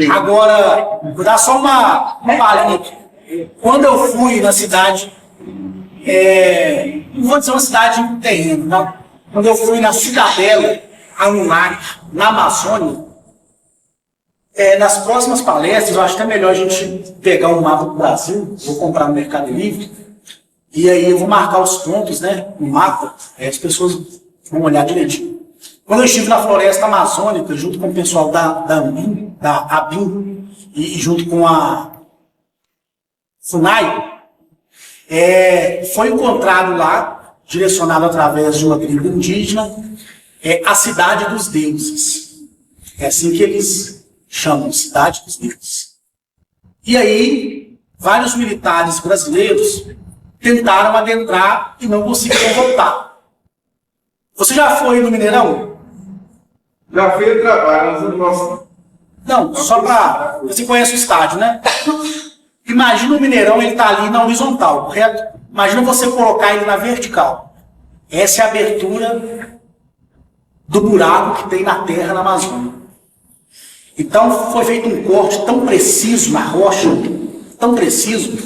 Agora, vou dar só uma palhinha aqui. Quando eu fui na cidade, não vou dizer uma cidade em terreno, não. Quando eu fui na Cidadela, Anunnaki, na Amazônia, nas próximas palestras, eu acho que é melhor a gente pegar um mapa do Brasil, vou comprar no Mercado Livre, e aí eu vou marcar os pontos, né, no mapa, as pessoas vão olhar direitinho. Quando eu estive na floresta amazônica, junto com o pessoal da ABIN, e junto com a FUNAI, foi encontrado lá, direcionado através de uma tribo indígena, a Cidade dos Deuses. É assim que eles chamam, Cidade dos Deuses. E aí, vários militares brasileiros tentaram adentrar e não conseguiram voltar. Você já foi no Mineirão? Já fui a trabalho, mas eu não gosto. Não, só para... Você conhece o estádio, né? Imagina o Mineirão, ele está ali na horizontal, correto? Imagina você colocar ele na vertical. Essa é a abertura do buraco que tem na terra, na Amazônia. Então, foi feito um corte tão preciso na rocha, tão preciso,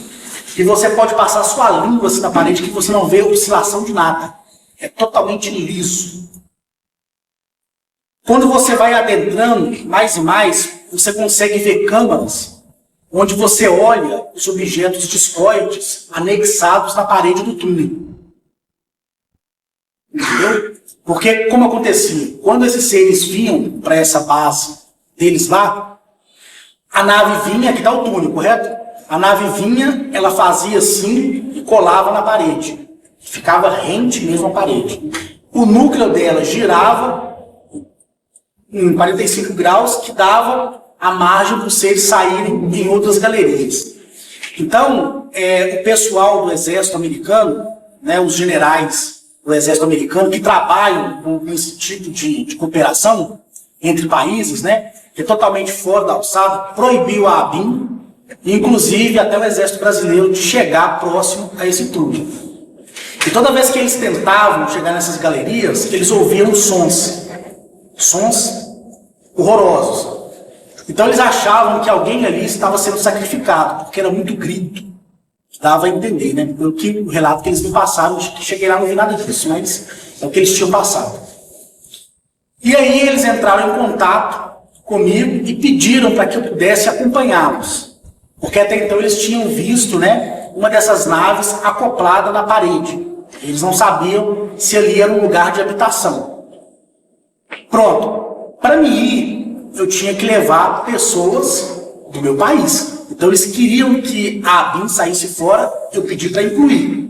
que você pode passar sua língua assim na parede que você não vê oscilação de nada. É totalmente liso. Quando você vai adentrando mais e mais, você consegue ver câmaras onde você olha os objetos discoides anexados na parede do túnel. Entendeu? Porque, como acontecia, quando esses seres vinham para essa base deles lá, a nave vinha, aqui está o túnel, correto? A nave vinha, ela fazia assim e colava na parede. Ficava rente mesmo à parede. O núcleo dela girava em 45 graus, que dava a margem para os seres saírem em outras galerias. Então, o pessoal do exército americano, né, os generais do exército americano, que trabalham com esse tipo de cooperação entre países, né, que é totalmente fora da alçada, proibiu a ABIN, inclusive até o exército brasileiro, de chegar próximo a esse túnel. E toda vez que eles tentavam chegar nessas galerias, eles ouviam sons horrorosos. Então eles achavam que alguém ali estava sendo sacrificado, porque era muito grito. Dava a entender, né? Pelo que o relato que eles me passaram, cheguei lá, não vi nada disso, mas é o que eles tinham passado. E aí eles entraram em contato comigo e pediram para que eu pudesse acompanhá-los. Porque até então eles tinham visto, né, uma dessas naves acoplada na parede. Eles não sabiam se ali era um lugar de habitação. Pronto. Para mim ir, eu tinha que levar pessoas do meu país. Então eles queriam que a ABIN saísse fora, eu pedi para incluir.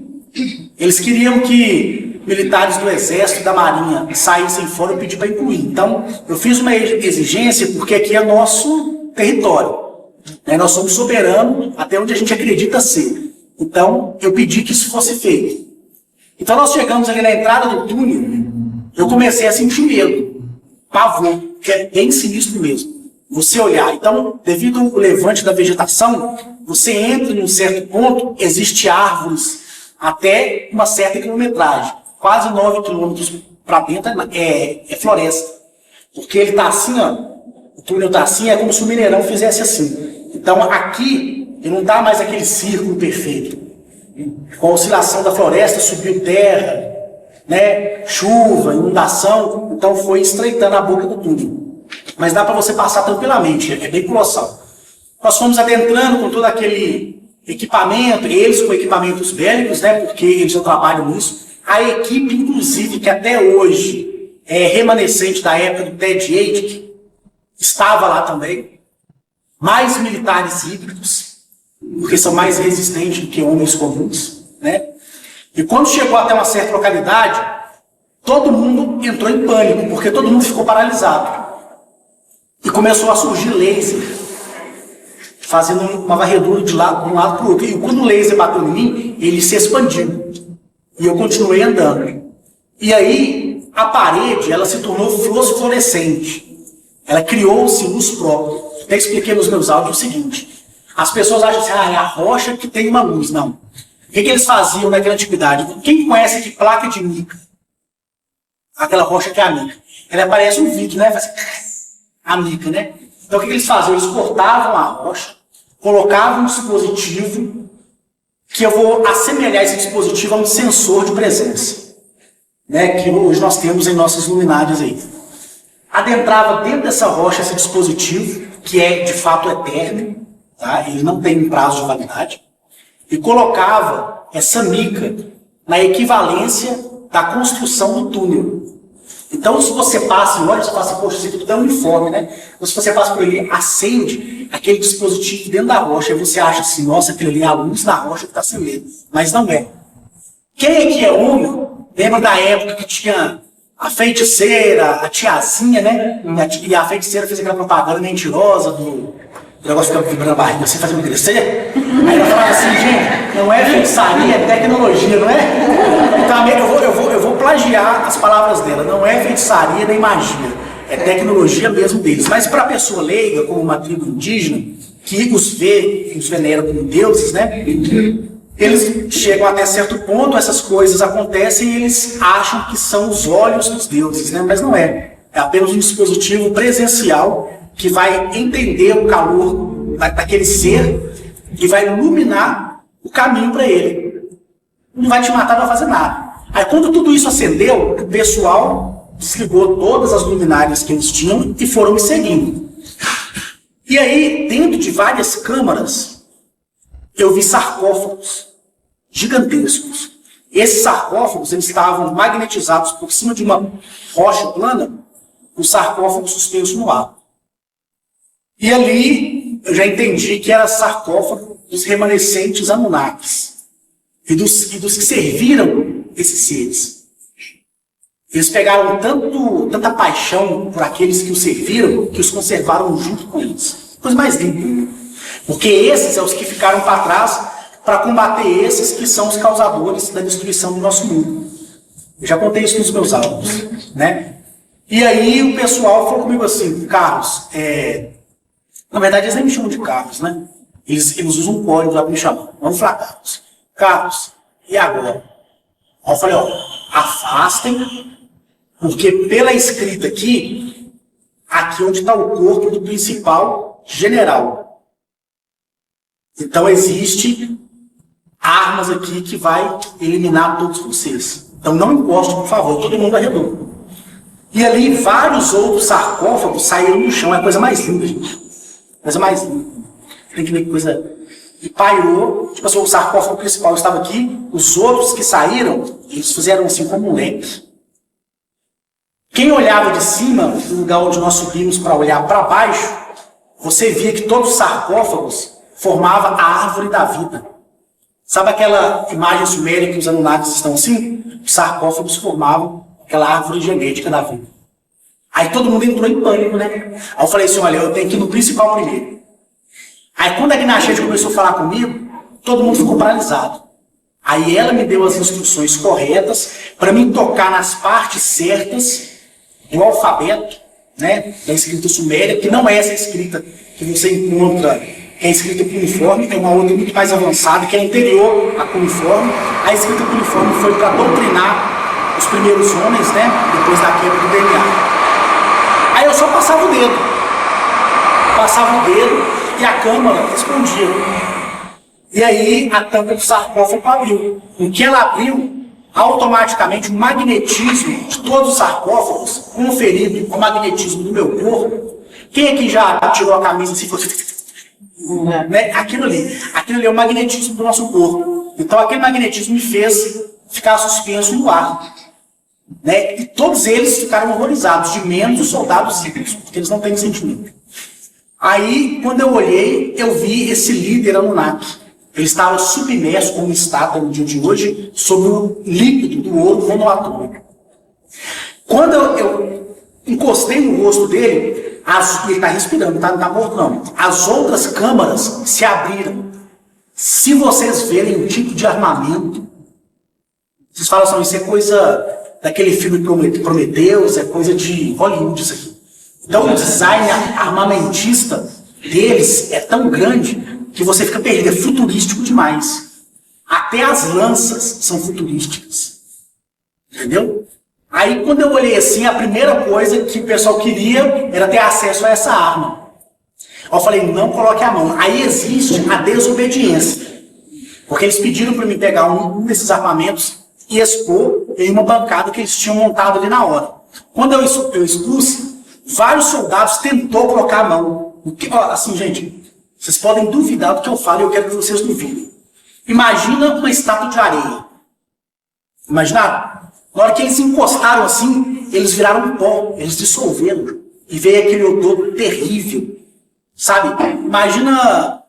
Eles queriam que militares do Exército e da Marinha saíssem fora, eu pedi para incluir. Então eu fiz uma exigência porque aqui é nosso território. Né? Nós somos soberanos até onde a gente acredita ser. Então eu pedi que isso fosse feito. Então nós chegamos ali na entrada do túnel, eu comecei a sentir medo, pavor, que é bem sinistro mesmo. Você olhar, então, devido ao levante da vegetação, você entra num certo ponto, existe árvores até uma certa quilometragem. Quase 9 quilômetros para dentro é floresta. Porque ele está assim, ó, o túnel está assim, é como se o Mineirão fizesse assim. Então aqui, ele não está mais aquele círculo perfeito. Com a oscilação da floresta, subiu terra, né, chuva, inundação, então foi estreitando a boca do túnel. Mas dá para você passar tranquilamente, é bem colossal. Nós fomos adentrando com todo aquele equipamento, eles com equipamentos bélicos, né, porque eles já trabalham nisso. A equipe, inclusive, que até hoje é remanescente da época do Ted Eidt, estava lá também. Mais militares híbridos, porque são mais resistentes do que homens comuns, né? E quando chegou até uma certa localidade, todo mundo entrou em pânico, porque todo mundo ficou paralisado. E começou a surgir laser, fazendo uma varredura de um lado para o outro. E quando o laser bateu em mim, ele se expandiu. E eu continuei andando. E aí, a parede, ela se tornou fosforescente. Ela criou-se luz própria. Até expliquei nos meus áudios o seguinte. As pessoas acham assim, é a rocha que tem uma luz. Não. O que eles faziam naquela antiguidade? Quem conhece aqui placa de mica? Aquela rocha que é a mica. Ela parece um vidro, né? Faz a mica, né? Então o que eles faziam? Eles cortavam a rocha, colocavam um dispositivo, que eu vou assemelhar esse dispositivo a um sensor de presença, né, que hoje nós temos em nossas luminárias aí. Adentrava dentro dessa rocha esse dispositivo, que é de fato eterno, tá? Ele não tem um prazo de validade, e colocava essa mica na equivalência da construção do túnel. Então, se você passa e olha, você passa, poxa, isso aqui tudo é uniforme, né? Então, se você passa por ali, acende aquele dispositivo dentro da rocha, e você acha assim, nossa, aquilo ali é a luz da rocha que está acendendo. Mas não é. Quem aqui é homem, lembra da época que tinha a feiticeira, a tiazinha, né? E a feiticeira fez aquela propaganda mentirosa do negócio ficar vibrando a barriga, assim, fazendo crescer. Aí ela falava assim, gente, não é feitiçaria, é tecnologia, não é? Então, eu vou plagiar as palavras dela. Não é feitiçaria nem magia, é tecnologia mesmo deles. Mas para a pessoa leiga, como uma tribo indígena, que os venera como deuses, né? Eles chegam até certo ponto, essas coisas acontecem e eles acham que são os olhos dos deuses, né? Mas não é. É apenas um dispositivo presencial que vai entender o calor daquele ser e vai iluminar o caminho para ele. Não vai te matar, não vai fazer nada. Aí quando tudo isso acendeu, o pessoal desligou todas as luminárias que eles tinham e foram me seguindo. E aí, dentro de várias câmaras, eu vi sarcófagos gigantescos. Esses sarcófagos eles estavam magnetizados por cima de uma rocha plana, com sarcófagos suspensos no ar. E ali eu já entendi que era sarcófago dos remanescentes Anunnakis e dos que serviram esses seres. Eles pegaram tanta paixão por aqueles que os serviram que os conservaram junto com eles. Coisa mais linda. Porque esses são os que ficaram para trás para combater esses que são os causadores da destruição do nosso mundo. Eu já contei isso nos meus áudios, né? E aí o pessoal falou comigo assim, Carlos, na verdade eles nem me chamam de Carlos, né? Eles usam um código lá para me chamar. Vamos falar, Carlos. Carlos, e agora? Aí eu falei, ó, afastem, porque pela escrita aqui onde está o corpo do principal general. Então existe armas aqui que vai eliminar todos vocês. Então não encoste, por favor, todo mundo arredou. E ali vários outros sarcófagos saíram no chão, é a coisa mais linda, gente. Coisa mais linda. Tem que ver que coisa. E pairou, tipo assim, o sarcófago principal estava aqui, os outros que saíram, eles fizeram assim como um leque. Quem olhava de cima, do lugar onde nós subimos para olhar para baixo, você via que todos os sarcófagos formavam a árvore da vida. Sabe aquela imagem suméria que os Anunnakis estão assim? Os sarcófagos formavam aquela árvore genética da vida. Aí todo mundo entrou em pânico, né? Aí eu falei assim, olha, eu tenho que ir no principal primeiro. Aí quando a Gnachete começou a falar comigo, todo mundo ficou paralisado. Aí ela me deu as instruções corretas para me tocar nas partes certas do alfabeto, né, da escrita suméria, que não é essa escrita que você encontra, que é a escrita cuneiforme, tem uma outra muito mais avançada, que é anterior à cuneiforme. A escrita cuneiforme foi para doutrinar os primeiros homens, né, depois da quebra do DNA. Aí eu só passava o dedo e a câmara respondia. E aí a tampa do sarcófago abriu. O que ela abriu, automaticamente o magnetismo de todos os sarcófagos, conferido ao magnetismo do meu corpo. Quem aqui já tirou a camisa assim, né? Aquilo ali é o magnetismo do nosso corpo. Então aquele magnetismo me fez ficar suspenso no ar, né? E todos eles ficaram horrorizados, de menos os soldados sírios, porque eles não têm sentimento. Aí, quando eu olhei, eu vi esse líder Anunnaki. Ele estava submerso como estátua no dia de hoje, sobre o líquido do ouro monoatômico. Quando eu encostei no rosto dele, ele está respirando, não está morto não. As outras câmaras se abriram. Se vocês verem o tipo de armamento, vocês falam assim, isso é coisa daquele filme Prometheus, é coisa de Hollywood isso aqui. Então o design armamentista deles é tão grande que você fica perdido, é futurístico demais. Até as lanças são futurísticas. Entendeu? Aí quando eu olhei assim, a primeira coisa que o pessoal queria era ter acesso a essa arma. Eu falei, não coloque a mão. Aí existe a desobediência. Porque eles pediram para mim pegar um desses armamentos e expor em uma bancada que eles tinham montado ali na hora. Quando eu expus, vários soldados tentou colocar a mão. Assim, gente, vocês podem duvidar do que eu falo e eu quero que vocês duvidem. Imagina uma estátua de areia. Imaginaram? Na hora que eles encostaram assim, eles viraram pó, eles dissolveram. E veio aquele odor terrível. Sabe? Imagina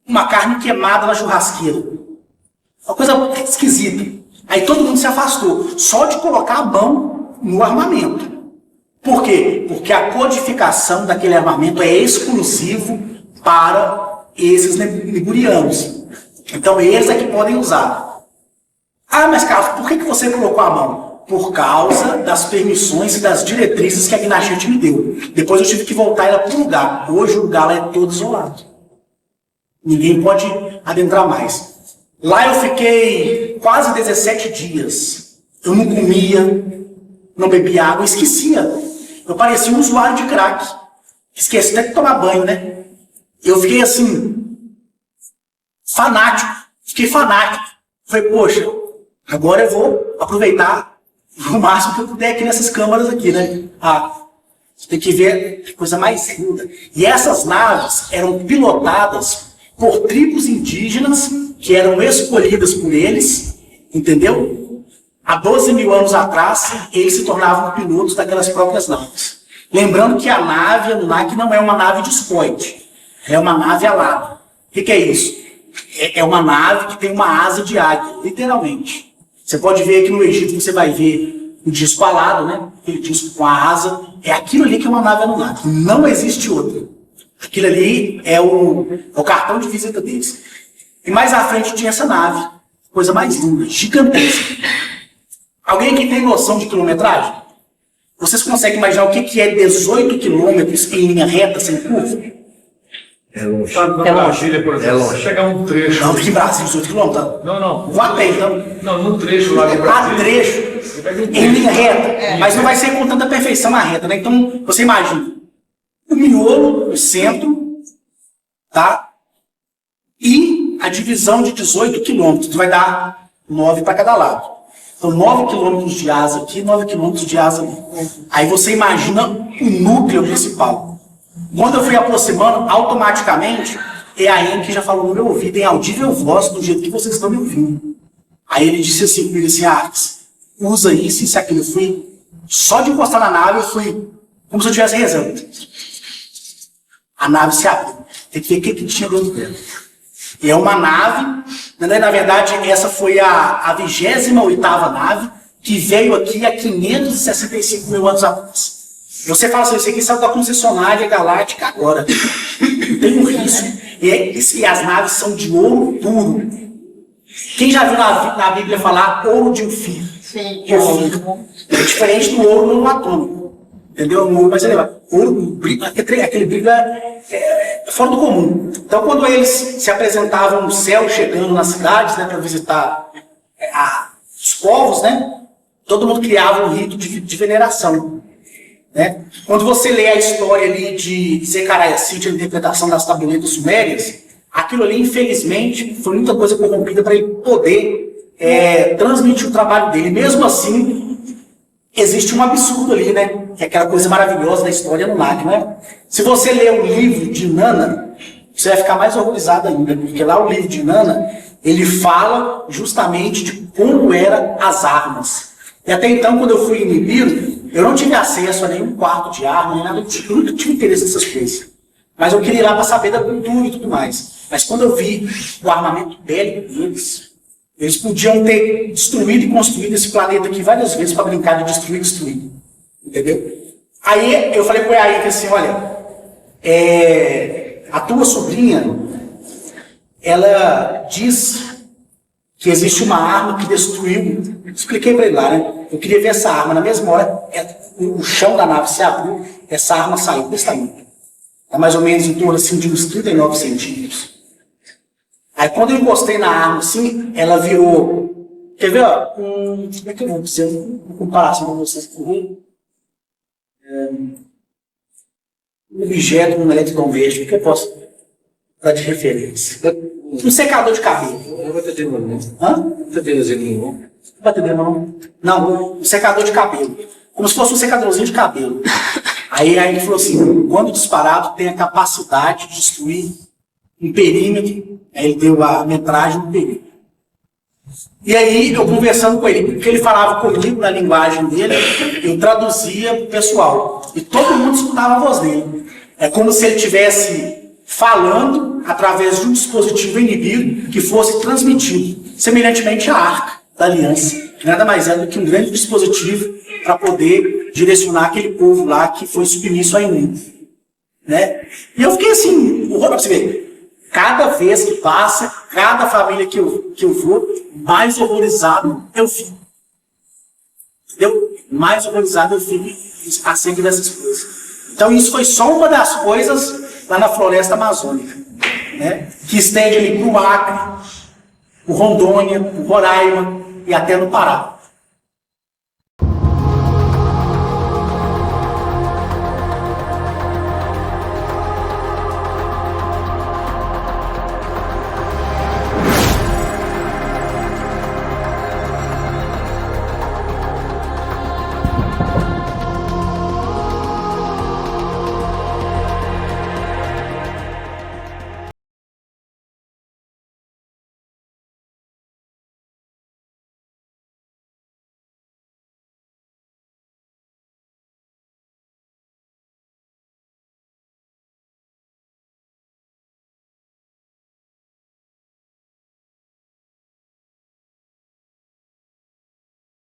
uma carne queimada na churrasqueira. Uma coisa esquisita. Aí todo mundo se afastou, só de colocar a mão no armamento. Por quê? Porque a codificação daquele armamento é exclusivo para esses ligurianos. Então eles é que podem usar. Ah, mas Carlos, por que você colocou a mão? Por causa das permissões e das diretrizes que a Gnachete me deu. Depois eu tive que voltar ela para o lugar. Hoje o lugar lá é todo isolado. Ninguém pode adentrar mais. Lá eu fiquei quase 17 dias. Eu não comia, não bebia água, esquecia. Eu parecia um usuário de crack. Esqueci até de tomar banho, né? Eu fiquei assim, fanático. Fiquei fanático. Falei, poxa, agora eu vou aproveitar o máximo que eu puder aqui nessas câmaras aqui, né? Você tem que ver que coisa mais linda. E essas naves eram pilotadas por tribos indígenas que eram escolhidas por eles, entendeu? Há 12 mil anos atrás, eles se tornavam pilotos daquelas próprias naves. Lembrando que a nave Anunnaki não é uma nave de escoite, é uma nave alada. O que é isso? É uma nave que tem uma asa de águia, literalmente. Você pode ver aqui no Egito, você vai ver o disco alado, né? Aquele disco com a asa. É aquilo ali que é uma nave Anunnaki. Não existe outra. Aquilo ali é o cartão de visita deles. E mais à frente tinha essa nave. Coisa mais linda, gigantesca. Alguém aqui tem noção de quilometragem? Vocês conseguem imaginar o que é 18 quilômetros em linha reta, sem curva? É longe. Sabe, na Brasília, por exemplo, você chega a um trecho. Não, aqui em Brasília, 18 quilômetros. Não. Vou a pé, então. Não, num trecho lá de Brasília. A trecho, em linha reta. Mas não vai ser com tanta perfeição a reta, né? Então, você imagina. O miolo, o centro, tá? E a divisão de 18 quilômetros, que vai dar 9 para cada lado. Então, 9 quilômetros de asa aqui, 9 quilômetros de asa ali. Aí você imagina o núcleo principal. Quando eu fui aproximando, automaticamente, EAN que já falou no meu ouvido, em audível voz, do jeito que vocês estão me ouvindo. Aí ele disse assim comigo, assim, usa isso e aquilo. Eu fui, só de encostar na nave, eu fui como se eu estivesse rezando. A nave se abriu. Tem que ver o que tinha dentro dela. E é uma nave, na verdade, essa foi a 28ª nave que veio aqui há 565 mil anos atrás. Você fala assim, isso aqui saiu da concessionária galáctica agora. Tem um risco. E as naves são de ouro puro. Quem já viu na Bíblia falar ouro de Ofir? Sim. É diferente do ouro no atômico. Entendeu? Mas ouro, aquele brilho é fora do comum. Então, quando eles se apresentavam no céu, chegando nas cidades, né, para visitar os povos, né, todo mundo criava um rito de veneração. Né? Quando você lê a história ali de Zecaria Sitchin, a interpretação das tabuletas sumérias, aquilo ali, infelizmente, foi muita coisa corrompida para ele poder transmitir o trabalho dele. Mesmo assim, existe um absurdo ali, né? Que é aquela coisa maravilhosa da história Anunnaki, né? Se você ler o livro de Nana, você vai ficar mais horrorizado ainda, porque lá o livro de Nana, ele fala justamente de como eram as armas. E até então, quando eu fui em Nibiru, eu não tive acesso a nenhum quarto de arma, nem nada do tipo. Eu nunca tive interesse nessas coisas. Mas eu queria ir lá para saber da cultura e tudo mais. Mas quando eu vi o armamento bélico deles, eles podiam ter destruído e construído esse planeta aqui várias vezes para brincar de destruir e destruir. Entendeu? Aí eu falei com a que assim, olha, a tua sobrinha, ela diz que existe uma arma que destruiu. Expliquei para ele lá, né? Eu queria ver essa arma. Na mesma hora, o chão da nave se abriu, essa arma saiu desse tamanho. É mais ou menos em torno assim, de uns 39 centímetros. Aí quando eu encostei na arma assim, ela virou. Quer ver, ó? Como é que eu vou dizer? Uma comparação com vocês. objeto no eletrodoméstico que eu posso dar de referência? Um secador de cabelo. Não vai ter tema, não. Hã? Não vai ter desenho, não. Não vai ter tema, não? Não, um secador de cabelo. Como se fosse um secadorzinho de cabelo. Aí ele falou assim, quando disparado tem a capacidade de destruir um perímetro. Aí ele deu a metragem do perímetro. E aí, eu conversando com ele, porque ele falava comigo na linguagem dele, eu traduzia para o pessoal. E todo mundo escutava a voz dele. É como se ele estivesse falando através de um dispositivo inimigo que fosse transmitido, semelhantemente à Arca da Aliança, que nada mais é do que um grande dispositivo para poder direcionar aquele povo lá que foi submisso a inimigo. Né? E eu fiquei assim, para você ver, cada vez que passa, cada família que eu vou, mais horrorizado eu fico. Entendeu? Mais horrorizado eu fico acerca dessas coisas. Então isso foi só uma das coisas lá na floresta amazônica, né? Que estende ali para o Acre, o Rondônia, o Roraima e até no Pará.